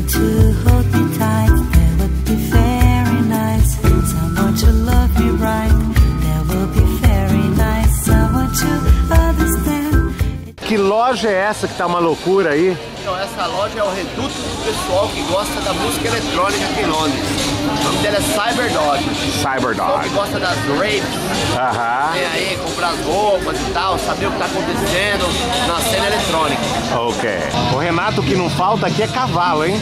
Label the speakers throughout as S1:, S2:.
S1: to hold me tight, that would be very nice. Someone to love me right, that will be very nice. Someone to understand.
S2: Que loja é essa que tá uma loucura aí?
S3: Então, essa loja é o reduto do pessoal que gosta da música eletrônica aqui em Londres. O nome dela é Cyberdog.
S2: Cyberdog.
S3: Que gosta das raves, vem aí comprar as roupas e tal, saber o que tá acontecendo na cena eletrônica.
S2: Ok. O Renato, que não falta aqui é cavalo, hein?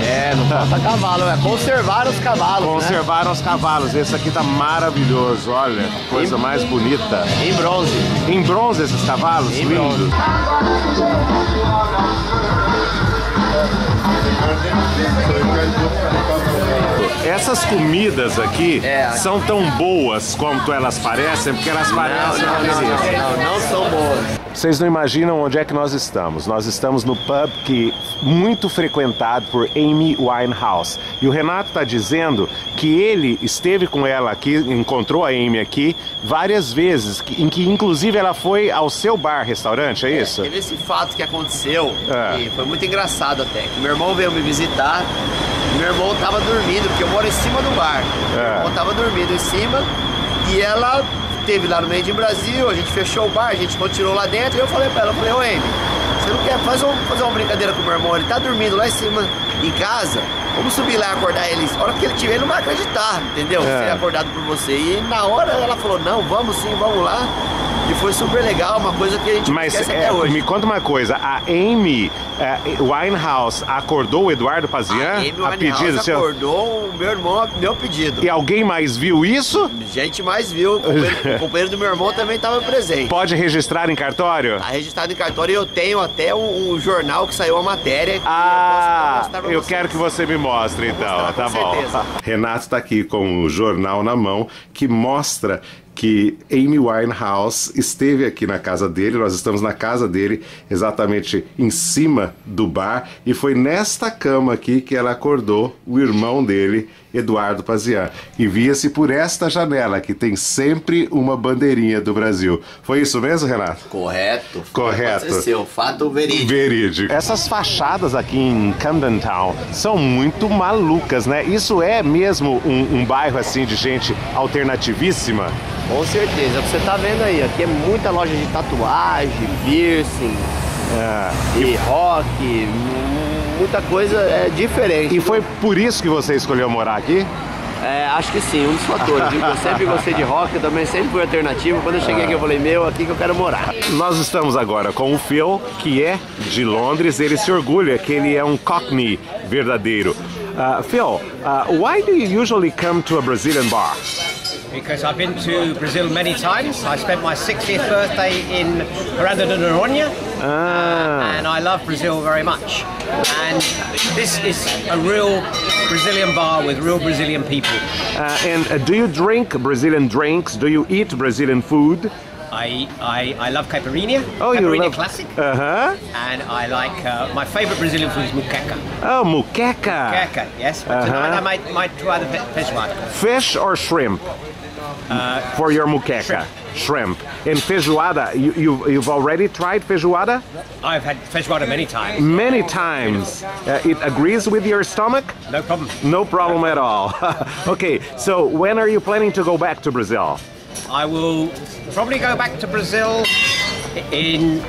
S3: É, não falta cavalo, é conservar os cavalos.
S2: Conservaram os cavalos. Esse aqui tá maravilhoso, olha, que coisa mais bonita.
S3: Em bronze.
S2: Em bronze esses cavalos?
S3: Em
S2: lindos.
S3: bronze.
S2: Essas comidas aqui são tão boas quanto elas parecem, porque elas parecem.
S3: Não são boas.
S2: Vocês não imaginam onde é que nós estamos. Nós estamos no pub que muito frequentado por Amy Winehouse. E o Renato está dizendo que ele esteve com ela aqui, encontrou a Amy aqui várias vezes, em que inclusive ela foi ao seu bar-restaurante, é isso?
S3: Teve esse fato que aconteceu, e foi muito engraçado até. Que meu irmão veio me visitar, e meu irmão tava dormindo, porque eu moro em cima do bar. Meu irmão tava dormindo em cima, e ela teve lá no meio de Brasil, a gente fechou o bar, a gente continuou lá dentro, e eu falei pra ela, ô Amy, você não quer fazer uma brincadeira com o meu irmão? Ele tá dormindo lá em cima, em casa, vamos subir lá e acordar ele. A hora que ele tiver, ele não vai acreditar, entendeu? Ser acordado por você. E na hora ela falou, não, vamos sim, vamos lá. E foi super legal, uma coisa que a gente esquece até hoje.
S2: Me conta uma coisa, a Amy Winehouse acordou o Eduardo Pazian?
S3: A Amy Winehouse acordou o meu irmão, meu pedido.
S2: E alguém mais viu isso?
S3: Gente mais viu, o companheiro do meu irmão também estava presente.
S2: Pode registrar em cartório?
S3: Tá registrado em cartório e eu tenho até um jornal que saiu a matéria. Que
S2: eu quero que você me mostre então, tá bom. Renato está aqui com o jornal na mão que mostra que Amy Winehouse esteve aqui na casa dele, nós estamos na casa dele, exatamente em cima do bar, e foi nesta cama aqui que ela acordou o irmão dele, Eduardo Pazian. E via-se por esta janela, que tem sempre uma bandeirinha do Brasil. Foi isso mesmo, Renato?
S3: Correto.
S2: Correto.
S3: Aconteceu, fato verídico.
S2: Verídico. Essas fachadas aqui em Camden Town são muito malucas, né? Isso é mesmo um bairro assim de gente alternativíssima?
S3: Com certeza, você tá vendo aí, aqui é muita loja de tatuagem, piercing, e rock, muita coisa diferente.
S2: E foi por isso que você escolheu morar aqui?
S3: Acho que sim, um dos fatores. Eu sempre gostei de rock, eu também sempre fui alternativo. Quando eu cheguei aqui eu falei, aqui que eu quero morar.
S2: Nós estamos agora com o Phil, que é de Londres. Ele se orgulha que ele é um Cockney verdadeiro. Phil, why do you usually come to a Brazilian bar?
S4: Because I've been to Brazil many times. I spent my 60th birthday in Miranda de Noronha, and I love Brazil very much. And this is a real Brazilian bar with real Brazilian people.
S2: And do you drink Brazilian drinks? Do you eat Brazilian food?
S4: I love caipirinha,
S2: caipirinha
S4: classic.
S2: And
S4: I like, my favorite Brazilian food is muqueca.
S2: Oh, muqueca.
S4: Muqueca, yes. But tonight I might try the feijoada.
S2: Fish or shrimp? For your muqueca. Shrimp. And feijoada, you've already tried feijoada?
S4: I've had feijoada many times.
S2: Many times. It agrees with your stomach?
S4: No problem.
S2: No problem at all. Okay, so when are you planning to go back to Brazil?
S4: I will probably go back to Brazil and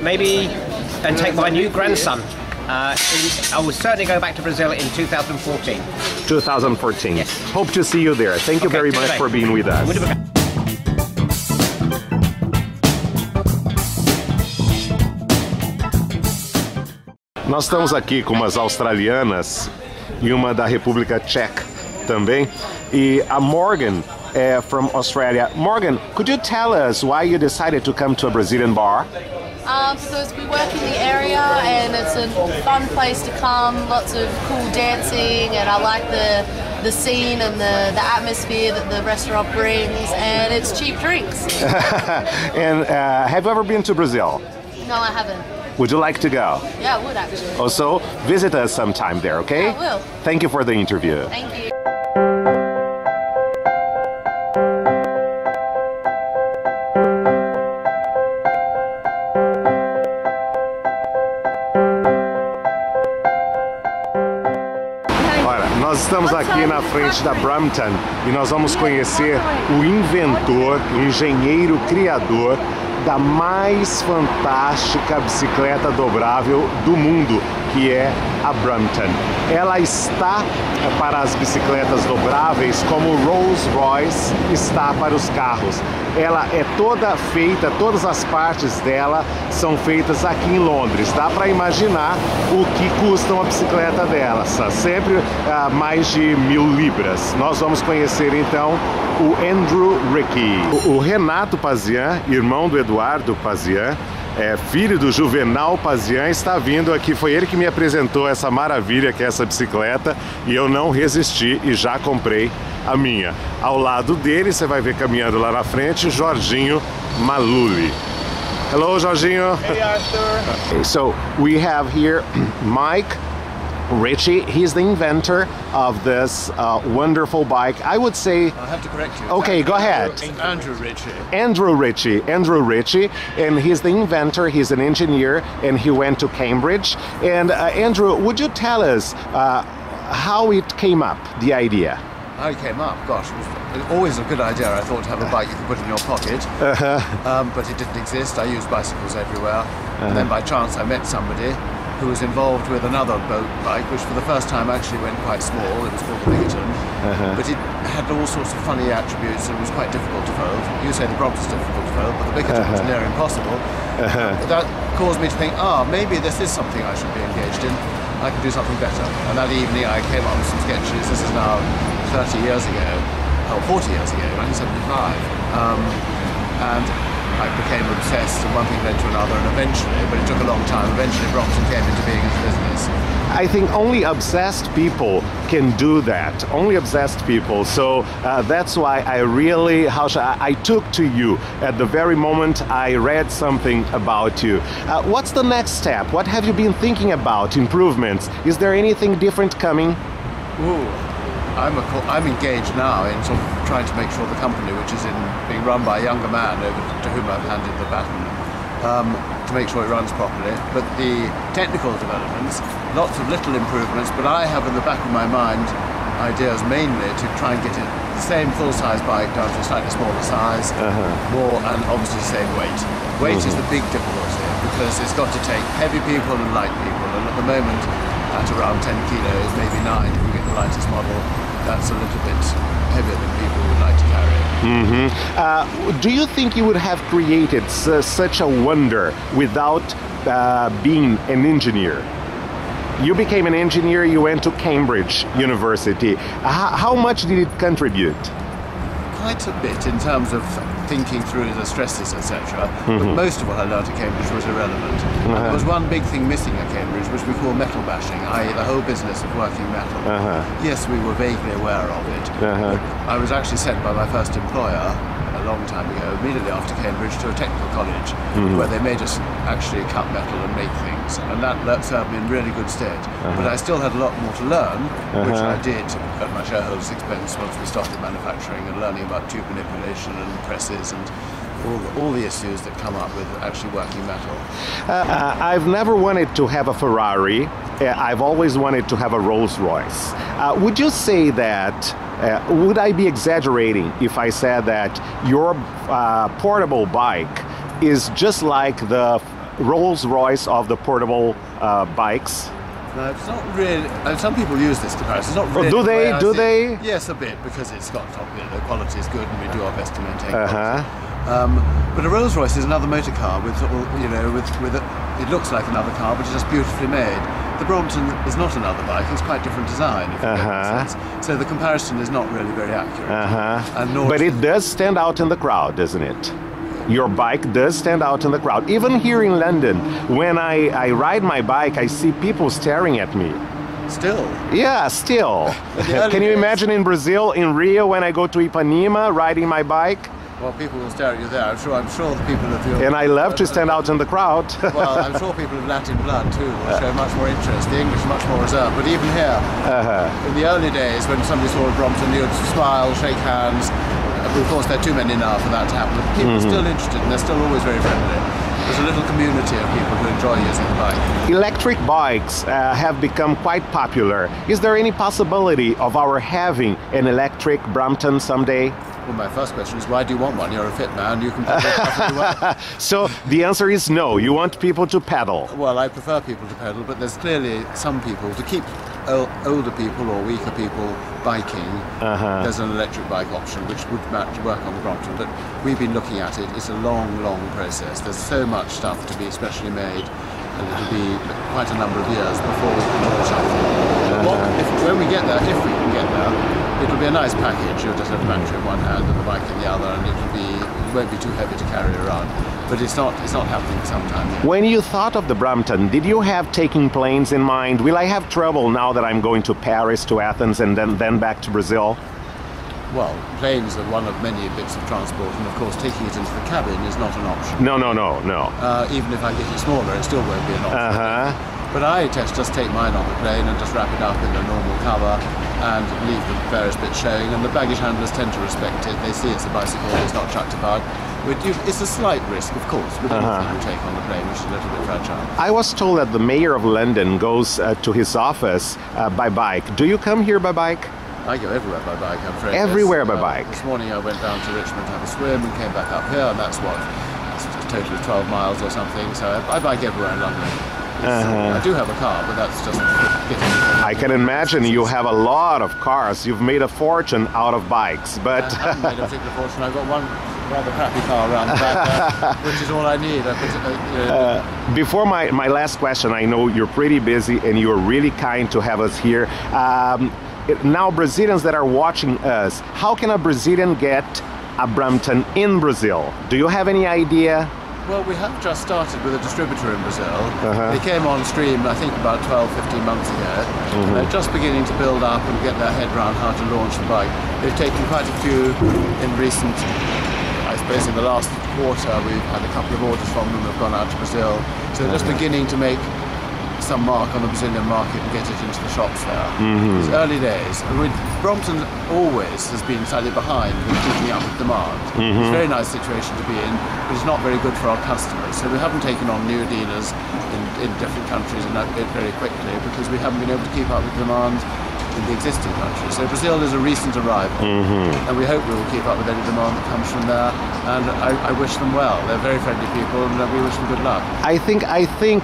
S4: take my new grandson. I will certainly go back to Brazil in 2014.
S2: 2014.
S4: Yes.
S2: Hope to see you there. Thank you very much for being with us. Nós estamos aqui com umas australianas e uma da República Tcheca também. E a Morgan from Australia. Morgan, could you tell us why you decided to come to a Brazilian bar?
S5: Because we work in the area and it's a fun place to come, lots of cool dancing, and I like the scene and the atmosphere that the restaurant brings, and it's cheap drinks.
S2: And have you ever been to Brazil?
S5: No, I haven't.
S2: Would you like to go?
S5: Yeah, I would actually.
S2: Also, visit us sometime there, okay?
S5: Yeah, I will.
S2: Thank you for the interview.
S5: Thank you.
S2: Olha, nós estamos aqui na frente da Brampton e nós vamos conhecer o inventor, o engenheiro criador da mais fantástica bicicleta dobrável do mundo, que é a Brampton. Ela está para as bicicletas dobráveis como o Rolls-Royce está para os carros. Ela é toda feita, todas as partes dela são feitas aqui em Londres. Dá para imaginar o que custa uma bicicleta dela, sempre mais de 1000 libras. Nós vamos conhecer então o Andrew Richie. O Renato Pazian, irmão do Eduardo Pazian, filho do Juvenal Pazian, está vindo aqui. Foi ele que me apresentou essa maravilha que é essa bicicleta e eu não resisti e já comprei a minha. Ao lado dele, você vai ver caminhando lá na frente, Jorginho Maluli. Hello, Jorginho.
S6: Hey, Arthur.
S2: Okay, so we have here Mike Richie. He's the inventor of this wonderful bike. I would say...
S6: I have to correct you.
S2: Okay, go ahead.
S6: Andrew Richie.
S2: Andrew Richie, and he's the inventor, he's an engineer, and he went to Cambridge. And Andrew, would you tell us how it came up, the idea?
S6: How it came up? Gosh, it was always a good idea, I thought, to have a bike you could put in your pocket. But it didn't exist. I used bicycles everywhere. And then by chance I met somebody who was involved with another boat bike, which for the first time actually went quite small. It was called the Bigerton. But it had all sorts of funny attributes and it was quite difficult to fold. You say the Brompton's difficult to fold, but the Bigerton was near impossible. That caused me to think, maybe this is something I should be engaged in. I could do something better. And that evening I came up with some sketches. This is now 30 years ago, or 40 years ago, 1975. And I became obsessed, and one thing led to another, and eventually, but it took a long time, eventually Brompton came into being as a business.
S2: I think only obsessed people can do that, only obsessed people. So that's why I really, I took to you at the very moment I read something about you. What's the next step? What have you been thinking about? Improvements? Is there anything different coming?
S6: Ooh. I'm engaged now in sort of trying to make sure the company, which is being run by a younger man to whom I've handed the baton, to make sure it runs properly. But the technical developments, lots of little improvements, but I have in the back of my mind ideas mainly to try and get it the same full-size bike down to a slightly smaller size, more, and obviously the same weight. Weight is the big difficulty because it's got to take heavy people and light people, and at the moment at around 10 kilos, maybe 9 if we get the lightest model. That's a little bit heavier than people would like to carry.
S2: Do you think you would have created such a wonder without being an engineer? You became an engineer, you went to Cambridge University. How much did it contribute?
S6: Quite a bit in terms of thinking through the stresses, etc. But most of what I learned at Cambridge was irrelevant. There was one big thing missing at Cambridge, which we call metal bashing, i.e. the whole business of working metal. Yes, we were vaguely aware of it. I was actually sent by my first employer a long time ago, immediately after Cambridge, to a technical college where they made us actually cut metal and make things, and that served me in really good stead. But I still had a lot more to learn, which I did at my shareholders' expense once we started manufacturing and learning about tube manipulation and presses and all the issues that come up with actually working metal.
S2: I've never wanted to have a Ferrari. I've always wanted to have a Rolls-Royce. Would you say that, would I be exaggerating if I said that your portable bike is just like the Rolls-Royce of the portable bikes?
S6: No, it's not really. Some people use this comparison. It's not really.
S2: Do they? Do they?
S6: Yes, a bit, because it's got the quality is good, and we do our best to maintain quality. But a Rolls-Royce is another motor car with it looks like another car, but it's just beautifully made. The Brompton is not another bike; it's quite different design. If you get sense. So the comparison is not really very accurate.
S2: But it does stand out in the crowd, doesn't it? Your bike does stand out in the crowd. Even here in London, when I ride my bike, I see people staring at me.
S6: Still?
S2: Yeah, still. Can you imagine in Brazil, in Rio, when I go to Ipanema riding my bike?
S6: Well, people will stare at you there. I'm sure the people of your...
S2: And I love to stand out in the crowd.
S6: Well, I'm sure people of Latin blood too will show much more interest. The English are much more reserved. But even here, in the early days when somebody saw a Brompton, you'd smile, shake hands, Of course, there are too many now for that to happen. But people are still interested, and they're still always very friendly. There's a little community of people who enjoy using the bike.
S2: Electric bikes have become quite popular. Is there any possibility of our having an electric Brompton someday?
S6: Well, my first question is, why do you want one? You're a fit man, you can pedal perfectly well.
S2: So the answer is no, you want people to pedal.
S6: Well, I prefer people to pedal, but there's clearly some people, to keep older people or weaker people biking, there's an electric bike option which would work on the Brompton, but we've been looking at it. It's a long process. There's so much stuff to be specially made, and it'll be quite a number of years before we can launch something. When we get there, if we can get there, it'll be a nice package. You'll just have the battery in one hand and the bike in the other, and it won't be too heavy to carry around. But it's not happening sometime yet.
S2: When you thought of the Brompton, did you have taking planes in mind? Will I have trouble now that I'm going to Paris, to Athens, and then back to Brazil?
S6: Well, planes are one of many bits of transport, and of course taking it into the cabin is not an option.
S2: No.
S6: Even if I get it smaller, it still won't be an option. But I just take mine on the plane and just wrap it up in a normal cover and leave the various bits showing, and the baggage handlers tend to respect it. They see it's a bicycle, it's not chucked about. It's a slight risk, of course, with anything you take on the plane, which is a little bit fragile.
S2: I was told that the mayor of London goes to his office by bike. Do you come here by bike?
S6: I go everywhere by bike, I'm afraid.
S2: Everywhere by bike?
S6: This morning I went down to Richmond to have a swim and came back up here, and that's a total of 12 miles or something, so I bike everywhere in London. I do have a car, but that's just getting...
S2: I can imagine you have a lot of cars. You've made a fortune out of bikes, but...
S6: I haven't made a particular fortune. I've got one rather crappy car around the back, which is all I need.
S2: Before my last question, I know you're pretty busy and you're really kind to have us here. Now, Brazilians that are watching us, how can a Brazilian get a Brompton in Brazil? Do you have any idea?
S6: Well, we have just started with a distributor in Brazil. They came on stream, I think, about 12-15 months ago. They're just beginning to build up and get their head around how to launch the bike. They've taken quite a few in recent, I suppose in the last quarter, we've had a couple of orders from them that have gone out to Brazil. So they're just beginning to make some mark on the Brazilian market and get it into the shops there. It's early days. Brompton always has been slightly behind with keeping up with demand. It's a very nice situation to be in, but it's not very good for our customers. So we haven't taken on new dealers in different countries very quickly because we haven't been able to keep up with demand in the existing countries. So Brazil is a recent arrival, and we hope we will keep up with any demand that comes from there, and I wish them well. They're very friendly people, and we wish them good luck.
S2: I think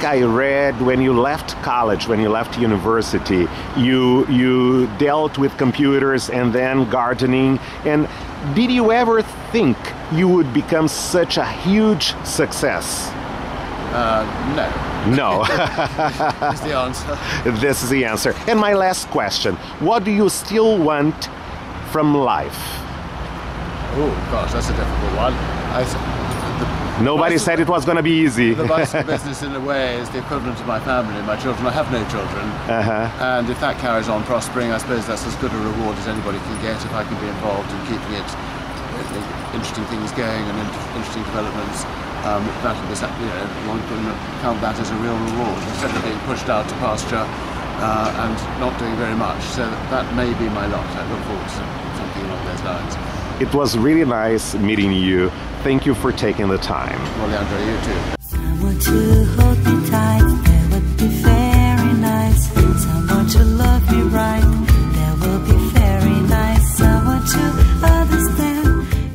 S2: I read when you left college, when you left university, you dealt with computers and then gardening, and did you ever think you would become such a huge success?
S6: No.
S2: No.
S6: That's the answer.
S2: This is the answer. And my last question, what do you still want from life?
S6: Oh gosh, that's a difficult one.
S2: Nobody said it was going to be easy.
S6: The bicycle business in a way is the equivalent of my family, my children. I have no children. And if that carries on prospering, I suppose that's as good a reward as anybody can get if I can be involved in keeping it, interesting things going and interesting developments. That will be, one can count that as a real reward instead of being pushed out to pasture and not doing very much. So that may be my lot. I look forward to something along those lines.
S2: It was really nice meeting you. Thank you for taking the time.
S6: Well, Leandro, you too.
S1: Someone to hold me tight.